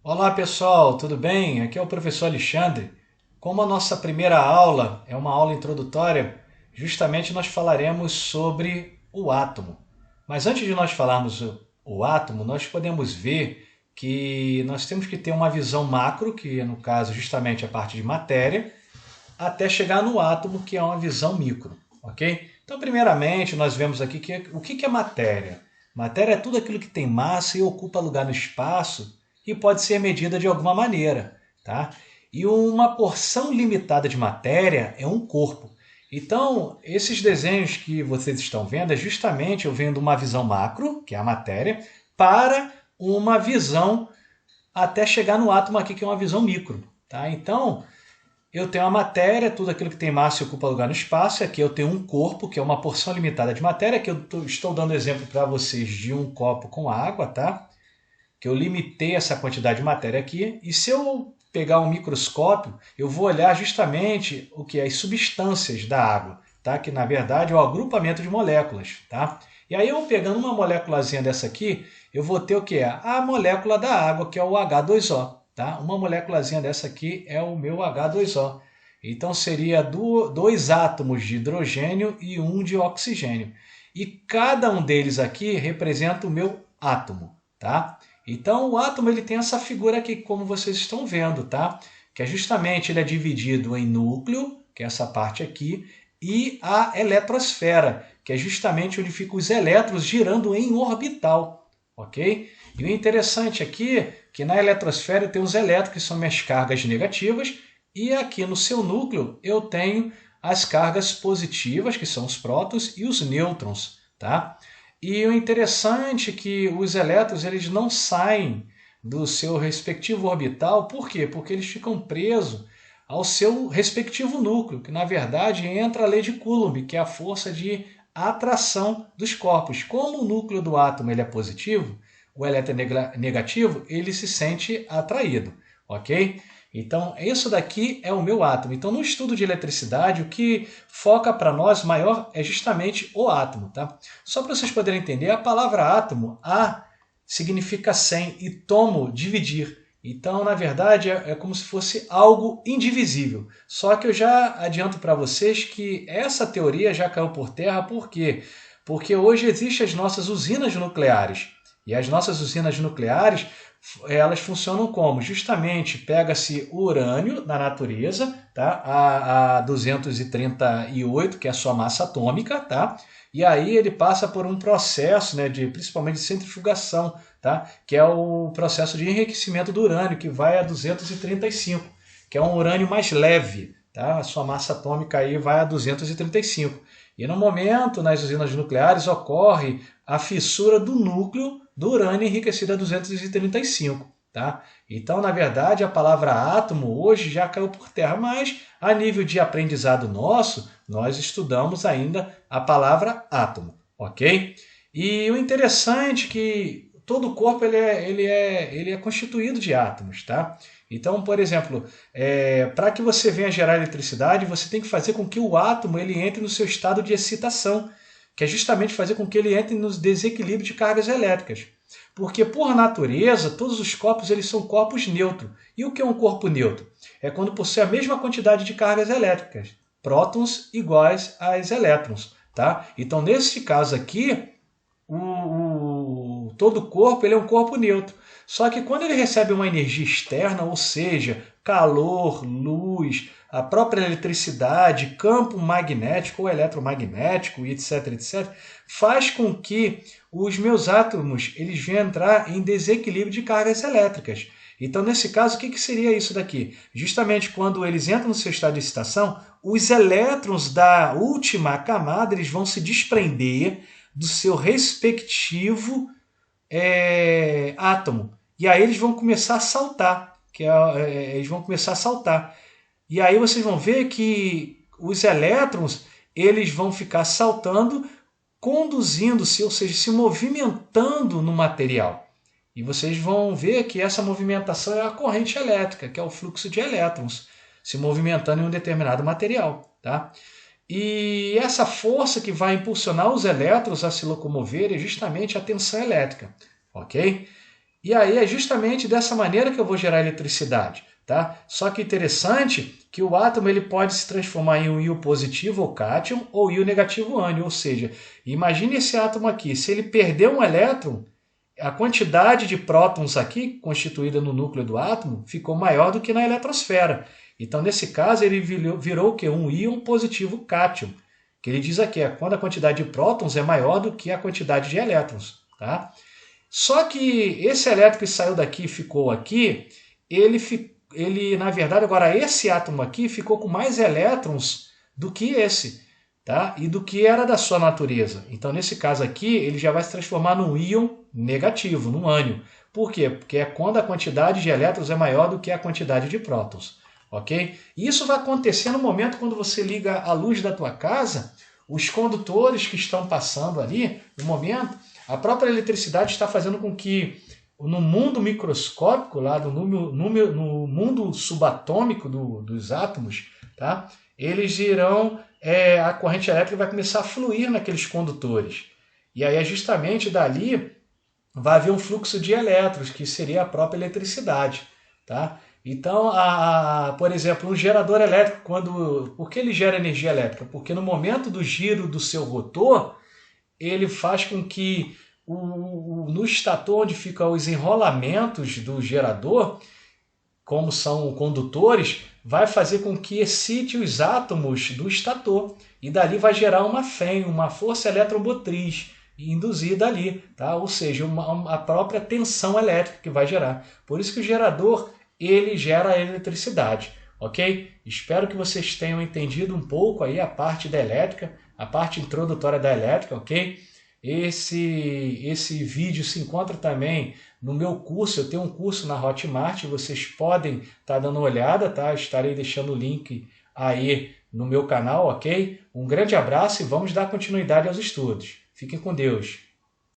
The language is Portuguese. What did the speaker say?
Olá pessoal, tudo bem? Aqui é o professor Alexandre. Como a nossa primeira aula é uma aula introdutória, justamente nós falaremos sobre o átomo. Mas antes de nós falarmos o átomo, nós podemos ver que nós temos que ter uma visão macro, que no caso justamente a parte de matéria, até chegar no átomo, que é uma visão micro, ok? Então, primeiramente, nós vemos aqui que o que é matéria? Matéria é tudo aquilo que tem massa e ocupa lugar no espaço e pode ser medida de alguma maneira, tá? E uma porção limitada de matéria é um corpo. Então, esses desenhos que vocês estão vendo é justamente eu vendo uma visão macro, que é a matéria, para uma visão até chegar no átomo aqui, que é uma visão micro, tá? Então, eu tenho a matéria, tudo aquilo que tem massa e ocupa lugar no espaço. Aqui eu tenho um corpo, que é uma porção limitada de matéria, que eu estou dando exemplo para vocês de um copo com água, tá? Que eu limitei essa quantidade de matéria aqui. E se eu pegar um microscópio, eu vou olhar justamente o que é as substâncias da água, tá? Que na verdade é o agrupamento de moléculas, tá? E aí eu pegando uma moléculazinha dessa aqui, eu vou ter o que é a molécula da água, que é o H2O. Tá? Uma moléculazinha dessa aqui é o meu H2O. Então seria dois átomos de hidrogênio e um de oxigênio. E cada um deles aqui representa o meu átomo. Tá? Então o átomo ele tem essa figura aqui, como vocês estão vendo, tá? Que é justamente ele é dividido em núcleo, que é essa parte aqui, e a eletrosfera, que é justamente onde ficam os elétrons girando em orbital. Ok? E o interessante aqui é que na eletrosfera eu tenho os elétrons, que são minhas cargas negativas, e aqui no seu núcleo eu tenho as cargas positivas, que são os prótons, e os nêutrons. Tá? E o interessante é que os elétrons eles não saem do seu respectivo orbital, por quê? Porque eles ficam presos ao seu respectivo núcleo, que na verdade entra a lei de Coulomb, que é a força de atração dos corpos. Como o núcleo do átomo ele é positivo, o elétron é negativo, ele se sente atraído, ok? Então, isso daqui é o meu átomo. Então, no estudo de eletricidade, o que foca para nós maior é justamente o átomo, tá? Só para vocês poderem entender, a palavra átomo, A significa 100 e tomo, dividir. Então, na verdade, é como se fosse algo indivisível. Só que eu já adianto para vocês que essa teoria já caiu por terra, por quê? Porque hoje existem as nossas usinas nucleares. E as nossas usinas nucleares, elas funcionam como? Justamente pega-se o urânio da natureza, tá? a 238, que é a sua massa atômica, tá? E aí ele passa por um processo, né, principalmente de centrifugação, tá? Que é o processo de enriquecimento do urânio, que vai a 235, que é um urânio mais leve, tá? A sua massa atômica aí vai a 235. E no momento, nas usinas nucleares, ocorre a fissura do núcleo do urânio enriquecido a 235. Tá? Então, na verdade, a palavra átomo hoje já caiu por terra, mas a nível de aprendizado nosso, nós estudamos ainda a palavra átomo, ok? E o interessante é que todo o corpo ele é constituído de átomos, tá? Então, por exemplo, para que você venha gerar eletricidade, você tem que fazer com que o átomo ele entre no seu estado de excitação, que é justamente fazer com que ele entre nos desequilíbrios de cargas elétricas. Porque, por natureza, todos os corpos eles são corpos neutros. E o que é um corpo neutro? É quando possui a mesma quantidade de cargas elétricas, prótons iguais a elétrons. Tá? Então, nesse caso aqui, todo o corpo ele é um corpo neutro. Só que quando ele recebe uma energia externa, ou seja, calor, luz, a própria eletricidade, campo magnético ou eletromagnético, etc, etc, faz com que os meus átomos eles venham entrar em desequilíbrio de cargas elétricas. Então, nesse caso, o que seria isso daqui? Justamente quando eles entram no seu estado de excitação, os elétrons da última camada eles vão se desprender do seu respectivo átomo. E aí eles vão começar a saltar. Eles vão começar a saltar. E aí vocês vão ver que os elétrons eles vão ficar saltando, conduzindo-se, ou seja, se movimentando no material. E vocês vão ver que essa movimentação é a corrente elétrica, que é o fluxo de elétrons se movimentando em um determinado material. Tá? E essa força que vai impulsionar os elétrons a se locomover é justamente a tensão elétrica. Ok? E aí é justamente dessa maneira que eu vou gerar eletricidade. Tá? Só que interessante que o átomo ele pode se transformar em um íon positivo ou cátion ou íon negativo ânion, ou seja, imagine esse átomo aqui, se ele perder um elétron, a quantidade de prótons aqui constituída no núcleo do átomo ficou maior do que na eletrosfera. Então nesse caso ele virou o quê? Um íon positivo cátion, que ele diz aqui, quando a quantidade de prótons é maior do que a quantidade de elétrons. Tá? Só que esse elétron que saiu daqui e ficou aqui, ele, na verdade, agora esse átomo aqui ficou com mais elétrons do que esse, tá? E do que era da sua natureza. Então, nesse caso aqui, ele já vai se transformar num íon negativo, num ânion. Por quê? Porque é quando a quantidade de elétrons é maior do que a quantidade de prótons, ok? E isso vai acontecer no momento quando você liga a luz da tua casa, os condutores que estão passando ali, no momento, a própria eletricidade está fazendo com que no mundo microscópico, lá no mundo subatômico dos átomos, tá? Eles irão, a corrente elétrica vai começar a fluir naqueles condutores. E aí, justamente dali, vai haver um fluxo de elétrons, que seria a própria eletricidade. Tá? Então, por exemplo, um gerador elétrico, por que ele gera energia elétrica? Porque no momento do giro do seu rotor, ele faz com que no estator onde ficam os enrolamentos do gerador, como são condutores, vai fazer com que excite os átomos do estator e dali vai gerar uma FEM, uma força eletromotriz induzida ali, tá? Ou seja, a própria tensão elétrica que vai gerar. Por isso que o gerador ele gera eletricidade, ok? Espero que vocês tenham entendido um pouco aí a parte da elétrica, a parte introdutória da elétrica, ok? Esse vídeo se encontra também no meu curso, eu tenho um curso na Hotmart, vocês podem estar dando uma olhada, tá? Estarei deixando o link aí no meu canal, ok? Um grande abraço e vamos dar continuidade aos estudos. Fiquem com Deus.